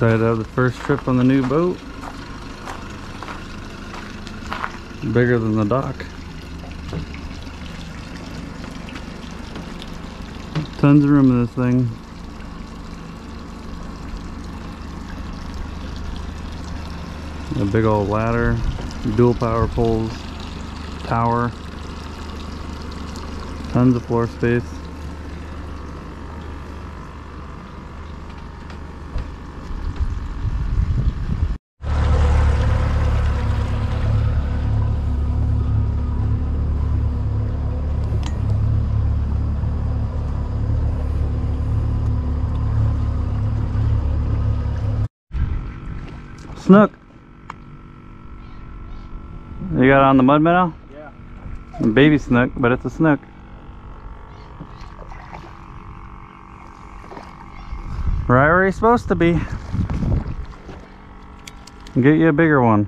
Excited to have the first trip on the new boat. Bigger than the dock. Tons of room in this thing. A big old ladder, dual power poles, tower, tons of floor space. Snook. You got it on the mud minnow? Yeah. A baby snook, but it's a snook. Right where he's supposed to be. Get you a bigger one.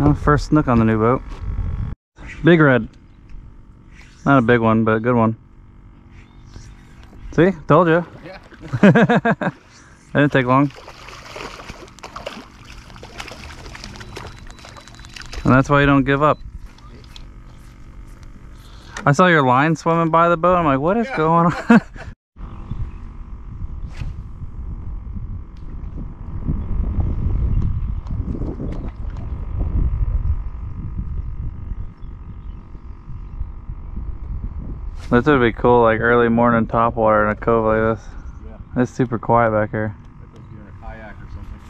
Oh, first snook on the new boat. Big red. Not a big one, but a good one. See? Told you. Yeah. That didn't take long. And that's why you don't give up. I saw your line swimming by the boat. I'm like, what is going on? This would be cool, like early morning topwater in a cove like this. Yeah. It's super quiet back here. Like if you're in a kayak or something.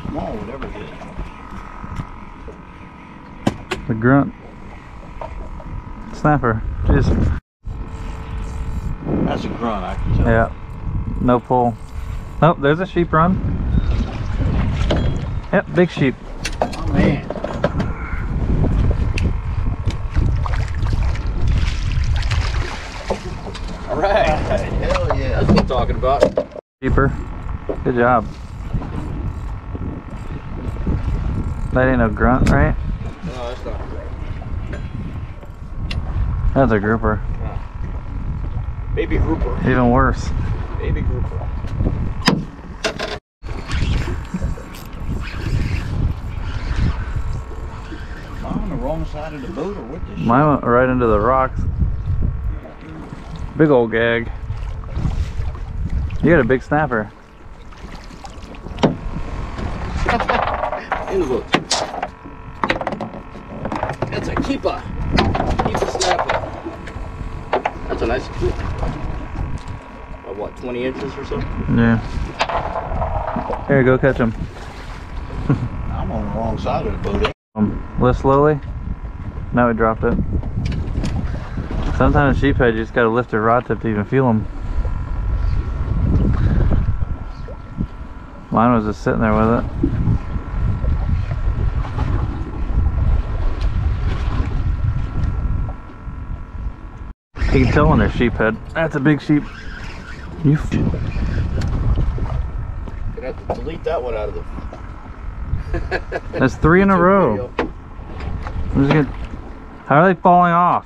Small, whatever it is. The grunt. Snapper. Jeez. That's a grunt, I can tell. Yeah. No pull. Oh, there's a sheep run. Yep, big sheep. Oh man. Alright. Hell yeah. That's what I'm talking about. Keeper. Good job. That ain't no grunt, right? No, that's not correct. That's a grouper. Baby grouper. Even worse. Baby grouper. Am I on the wrong side of the boat or what? Mine went right into the rocks. Big old gag. You got a big snapper. In the boat. That's a keeper. Keeper snapper. That's a nice group. What, 20 inches or so? Yeah. Here, go catch him. I'm on the wrong side of the boat. Lift slowly. Now we dropped it. Sometimes sheephead, you just gotta lift your rod tip to even feel them. Mine was just sitting there with it. You can tell when they're sheephead. That's a big sheep. You Gonna have to delete that one out of the. That's 3 in a row. I'm just gonna... How are they falling off?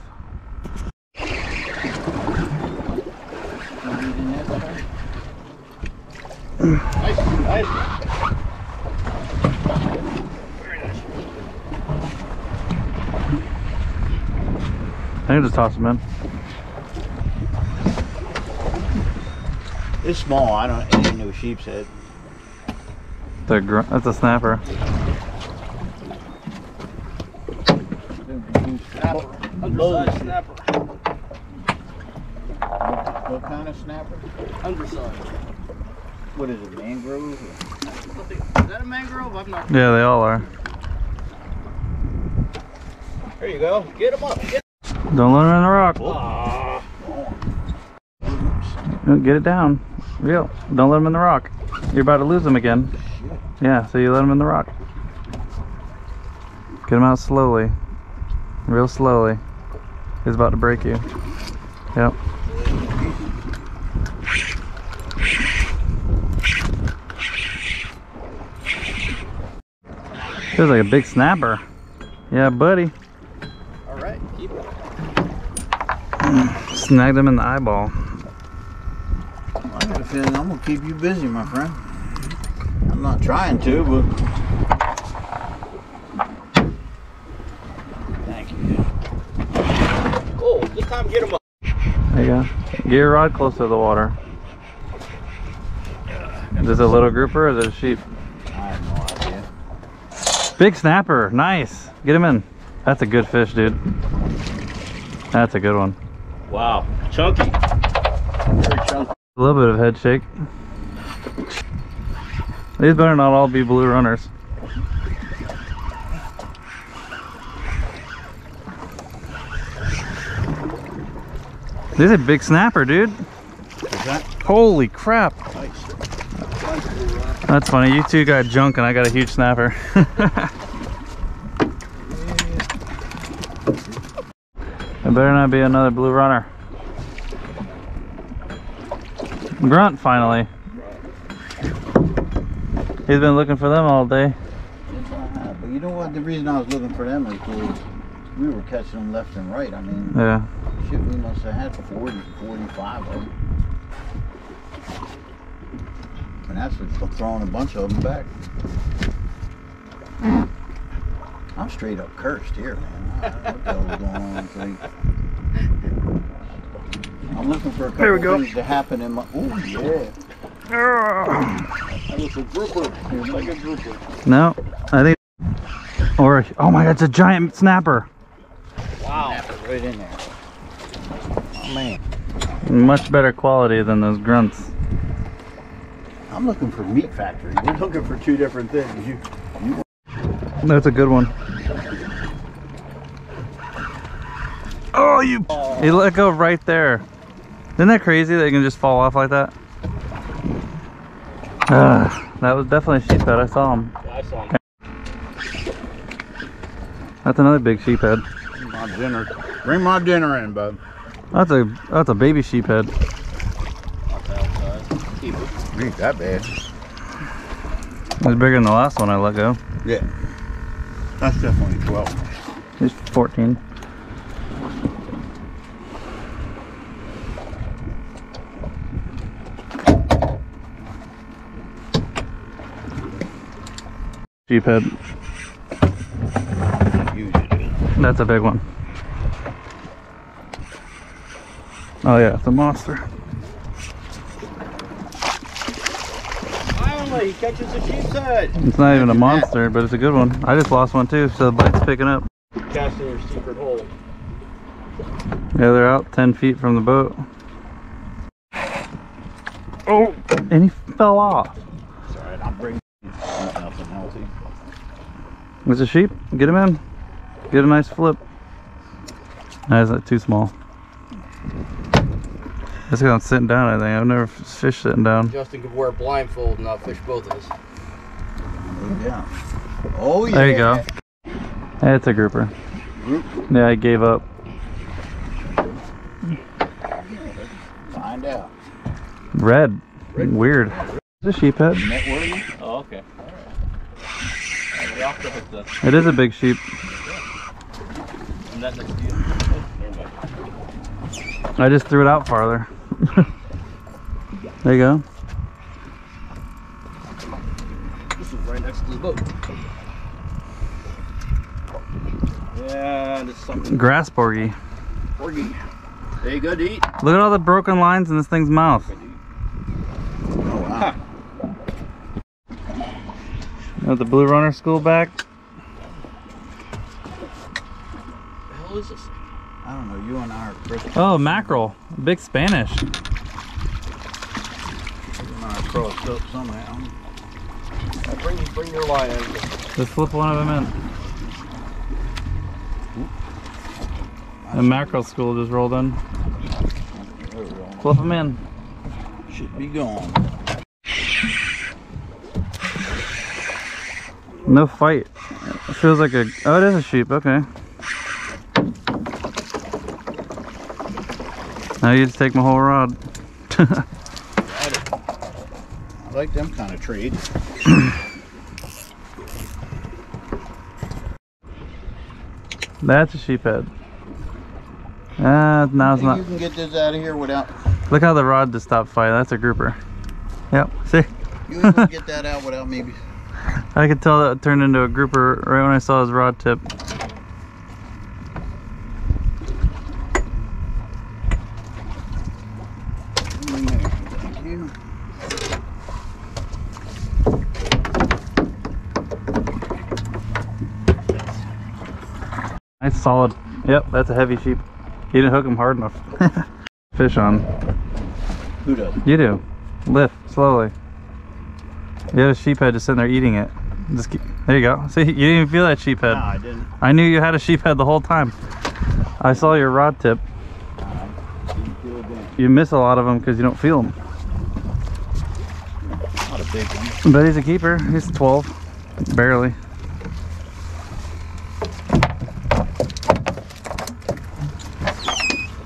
Nice, nice. Very nice. I can just toss them in. It's small. I don't. It ain't no sheepshead. That's a snapper. Snapper. Undersized snapper. What kind of snapper? Undersized. What is it? Mangrove? Is that a mangrove? I've not. Yeah, they all are. There you go. Get them up. Get Don't let them in the rock. Get it down. Real. Don't let them in the rock. You're about to lose them again. Yeah, so you let them in the rock. Get them out slowly. Real slowly. He's about to break you. Yep. Feels like a big snapper. Yeah, buddy. All right, keep it. Snagged him in the eyeball. I got a feeling I'm gonna keep you busy, my friend. I'm not trying to, but thank you. Oh, this time get him up. There you go. Get your rod close to the water. Is this a little grouper or is it a sheep? I have no idea. Big snapper. Nice. Get him in. That's a good fish, dude. That's a good one. Wow, chunky. Very chunky. A little bit of head shake. These better not all be blue runners. This is a big snapper, dude. Is that? Holy crap. Nice. That's funny. You two got junk and I got a huge snapper. It better not be another blue runner. Grunt finally. He's been looking for them all day. But you know what? The reason I was looking for them is because we were catching them left and right. I mean, Yeah. shit, we must have had 40, 45 of them. And that's what's throwing a bunch of them back. I'm straight up cursed here, man. I don't know what the hell is going on with me. I'm looking for a There we couple go. things to happen in my. Oh yeah. That was a grouper. It's like a grouper. No, I think. Or, oh my god, it's a giant snapper. Wow. Snap it right in there. Oh man. Much better quality than those grunts. I'm looking for meat factory. We're looking for two different things. You That's a good one. Oh, you let go right there. Isn't that crazy that you can just fall off like that? That was definitely a sheephead. I saw him. Yeah, I saw him. That's another big sheephead. bring my dinner. Bring my dinner in, bud. That's a baby sheephead. Not that size. Keep it. It ain't that bad. It was bigger than the last one I let go. Yeah. That's definitely 12. He's 14. Sheephead. That's a big one. Oh yeah, it's a monster. Finally, he catches a sheepshead. It's not even a monster, but it's a good one. I just lost one too, so the bite's picking up. Casting your secret hole. Yeah, they're out 10 feet from the boat. Oh, and he fell off. It's alright, I'm bringing nothing healthy. It's a sheep. Get him in. Get a nice flip. That's not too small. That's because I'm sitting down, I think. I've never fished sitting down. Justin could wear a blindfold and I'll fish both of us. Yeah. Oh yeah. There you go. Hey, it's a grouper. Group. Yeah, I gave up. Find out. Red. Weird. It's a sheephead. Networking? Oh, okay. Alright. Off the hook then. It is a big sheep. And that next to you. Oh, never mind. I just threw it out farther. There you go. This is right next to the boat. Yeah, this is something. Grass porgy. Porgy. Hey, good to eat. Look at all the broken lines in this thing's mouth. Oh wow. Got the blue runner school back. What the hell is this? I don't know, you and I are Christians. Oh, mackerel. Big Spanish. You and I are crossed up somehow. Bring your line in. Just flip one of them in. The mackerel school just rolled in. There we go. Flip them in. Should be gone. No fight. It feels like a... Oh, it is a sheep. Okay. Now you just take my whole rod. I like them kind of trades. That's a sheephead. Now it's not. You can get this out of here without. Look how the rod just stopped fighting. That's a grouper. Yep. See? You can get that out without maybe. I could tell that it turned into a grouper right when I saw his rod tip. Thank you. Nice solid. Yep, that's a heavy sheep. You didn't hook him hard enough. Fish on. Who does? You do. Lift slowly. You had a sheephead just sitting there eating it. Just keep, there you go. See, you didn't even feel that sheephead. No, I didn't. I knew you had a sheephead the whole time. I saw your rod tip. Didn't feel a damn. You miss a lot of them because you don't feel them. Not a big one. But he's a keeper. He's 12. Barely.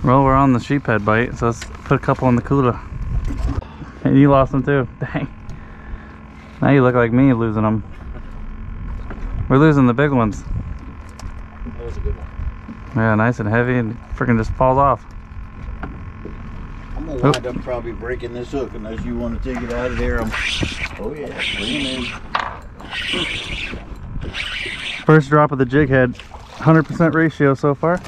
Well, we're on the sheephead bite, so let's put a couple in the cooler. And you lost them too. Dang. Now you look like me losing them. We're losing the big ones. That was a good one. Yeah, nice and heavy, and freaking just falls off. I'm gonna wind up probably breaking this hook unless you want to take it out of there. Oh yeah, bring it in. First drop of the jig head, 100% ratio so far.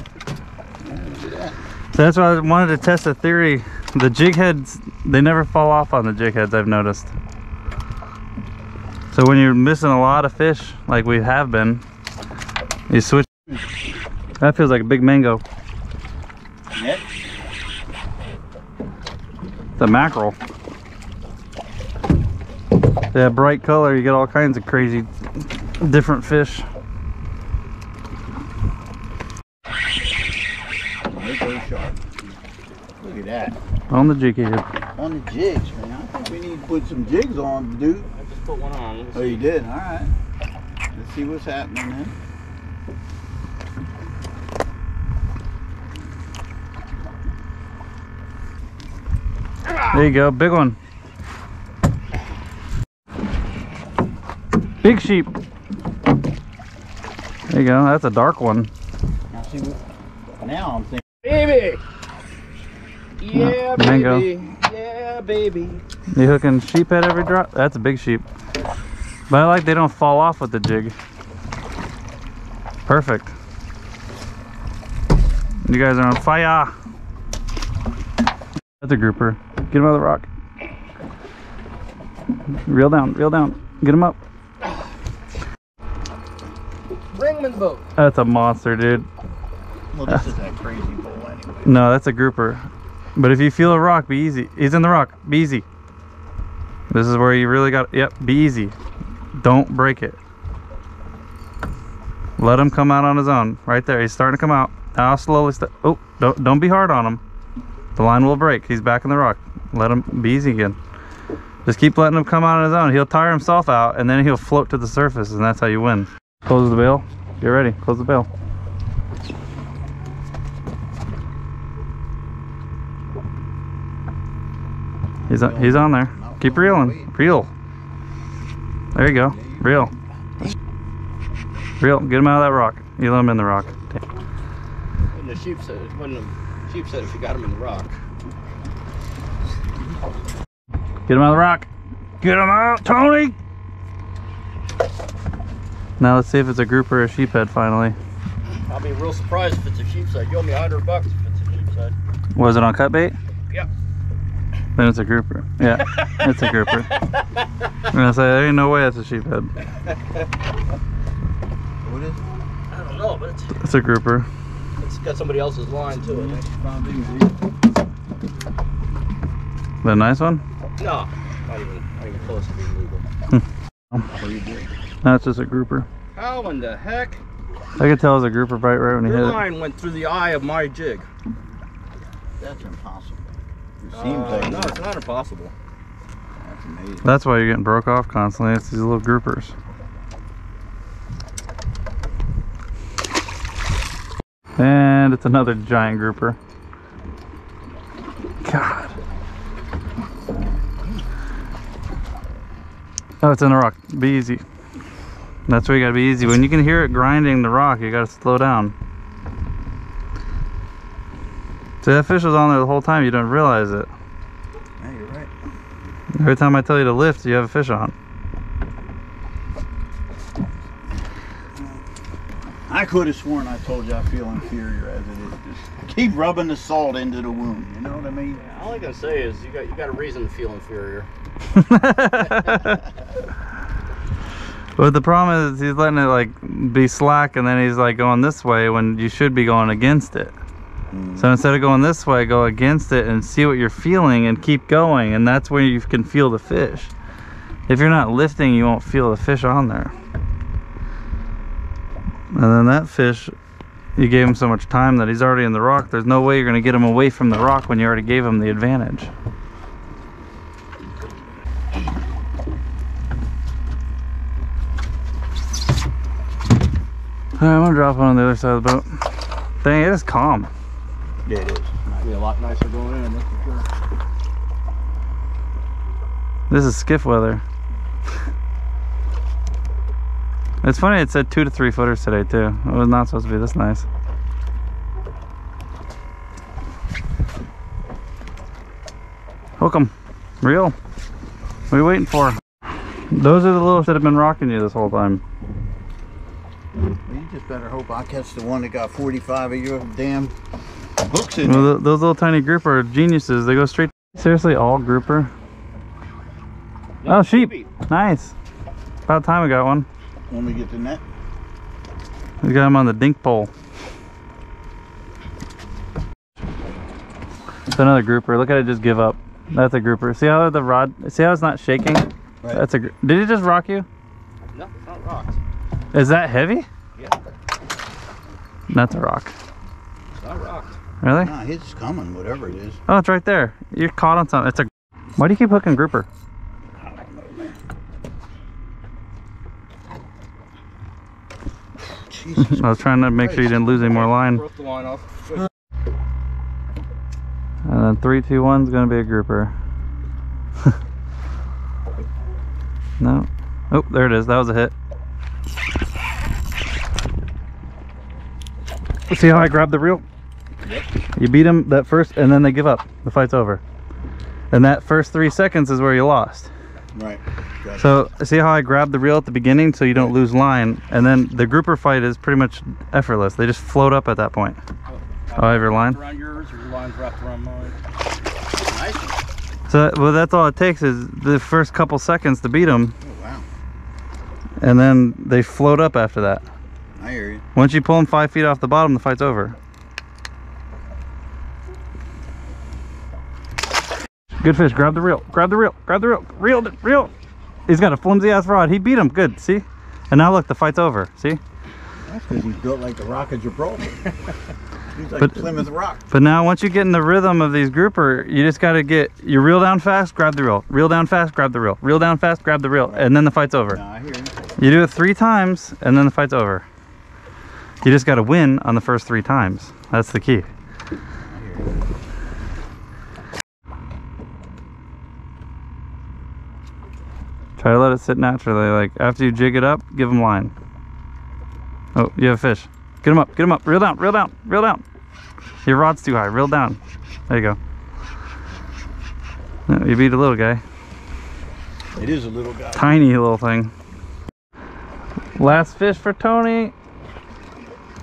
So that's why I wanted to test a theory. The jig heads, they never fall off on the jig heads, I've noticed. So when you're missing a lot of fish, like we have been, you switch. That feels like a big mango. Yep. It's a mackerel. Yeah, bright color, you get all kinds of crazy, different fish. They go sharp. Look at that. On the jig head. On the jigs, man. I think we need to put some jigs on, dude. I just put one on. Oh, you did? All right. Let's see what's happening then. There you go, big one. Big sheep. There you go, that's a dark one. Now, see what, now I'm thinking. Baby! Yeah, mango. baby. Yeah, baby. You hooking sheephead every drop? That's a big sheep. But I like they don't fall off with the jig. Perfect. You guys are on fire. That's a grouper. Get him out of the rock. Reel down, reel down. Get him up. Bring him in the boat. That's a monster, dude. Well, this is that crazy bull anyway. No, that's a grouper. But if you feel a rock, be easy. He's in the rock. Be easy. This is where you really got. Yep, be easy. Don't break it. Let him come out on his own. Right there. He's starting to come out. Now slowly. Oh, don't be hard on him. The line will break. He's back in the rock. Let him be easy again. Just keep letting him come out on his own. He'll tire himself out, and then he'll float to the surface, and that's how you win. Close the bail. Get ready. Close the bail. He's on there. Keep reeling. Reel. There you go. Reel. Reel. Get him out of that rock. You let him in the rock. And the sheep said, it wasn't a sheep said if you got him in the rock. Get him out of the rock. Get him out, Tony! Now let's see if it's a grouper or a sheephead finally. I'll be real surprised if it's a sheepshead. You owe me $100 if it's a sheepshead. Was it on cut bait? Yep. Then it's a grouper. Yeah, it's a grouper. I'm gonna say there ain't no way that's a sheephead. What is it? I don't know, but It's a grouper. it's got somebody else's line to it. The nice one? No, not even close to being legal. What do you do? That's just a grouper. How in the heck? I could tell it was a grouper bite right when he Your hit it. line went through the eye of my jig. That's impossible. It seems like No, it's not impossible. That's amazing. That's why you're getting broke off constantly. It's these little groupers. And it's another giant grouper. God. Oh, it's in the rock. Be easy. That's where you gotta be easy. When you can hear it grinding the rock, you gotta slow down. See, that fish was on there the whole time. You didn't realize it. Yeah, you're right. Every time I tell you to lift, you have a fish on. I could have sworn I told you I feel inferior as it is. Just keep rubbing the salt into the wound. You know what I mean? Yeah, all I can say is you got a reason to feel inferior. But the problem is he's letting it like be slack, and then he's like going this way when you should be going against it. So instead of going this way, go against it and see what you're feeling and keep going, and that's where you can feel the fish. If you're not lifting, you won't feel the fish on there. And then that fish, you gave him so much time that he's already in the rock. There's no way you're going to get him away from the rock when you already gave him the advantage. Alright, I'm going to drop one on the other side of the boat. Dang, it is calm. Yeah, it is. Might be a lot nicer going in, that's for sure. This is skiff weather. It's funny, it said 2 to 3 footers today too. It was not supposed to be this nice. Hook 'em. Reel. What are you waiting for? Those are the lures that have been rocking you this whole time. Well, you just better hope I catch the one that got 45 of your damn hooks in Well, those little tiny grouper are geniuses. They go straight. Seriously, all grouper? Yeah, oh, sheep. Nice. About time we got one. When we get the net. We got him on the dink pole. It's another grouper. Look at it just give up. That's a grouper. See how the rod, see how it's not shaking? Right. That's a, did it just rock you? No, it's not rocked. Is that heavy? Yeah. That's a rock. It's not rocked. Really? Nah, it's coming, whatever it is. Oh, it's right there. You're caught on something. It's a, why do you keep hooking grouper? I don't know, man. Jesus. I was trying to make sure you didn't lose any more line. Broke the line off. And then 3, 2, 1 is going to be a grouper. No. Oh, there it is. That was a hit. See how I grabbed the reel? Yep. You beat them that first, and then they give up. The fight's over. And that first 3 seconds is where you lost. Right. Gotcha. So see how I grabbed the reel at the beginning so you don't lose line, and then the grouper fight is pretty much effortless. They just float up at that point. Oh, I have your line? Around yours, or your line's wrapped around mine. Nice. So well, that's all it takes is the first couple seconds to beat them, Oh, wow. and then they float up after that. I hear you. Once you pull them 5 feet off the bottom, the fight's over. Good fish. Grab the reel. Grab the reel. Grab the reel. Reel it. Reel. He's got a flimsy ass rod. He beat him. Good. See? And now look, the fight's over. See? That's because he's built like the Rock of Gibraltar. He's like Plymouth Rock. But now once you get in the rhythm of these grouper, you just got to get, you reel down fast, grab the reel. Reel down fast, grab the reel. Reel down fast, grab the reel. Right. And then the fight's over. No, I hear you. You do it 3 times, and then the fight's over. You just got to win on the first 3 times. That's the key. I hear you. Try to let it sit naturally. Like after you jig it up, give them line. Oh, you have a fish. Get him up, get him up. Reel down, reel down, reel down. Your rod's too high. Reel down. There you go. Oh, you beat a little guy. It is a little guy. Tiny little thing. Last fish for Tony.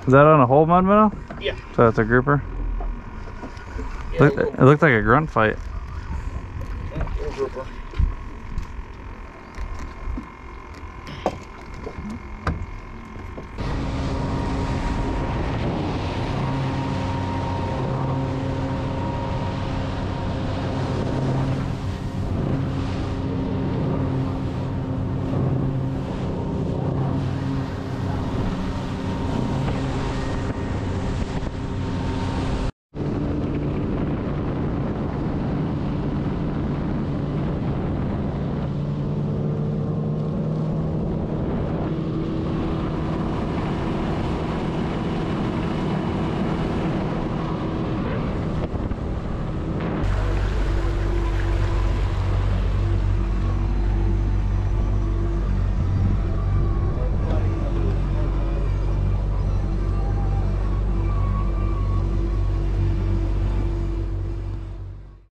Is that on a whole mud minnow? Yeah. So that's a grouper. Yeah, It looked like a grunt fight.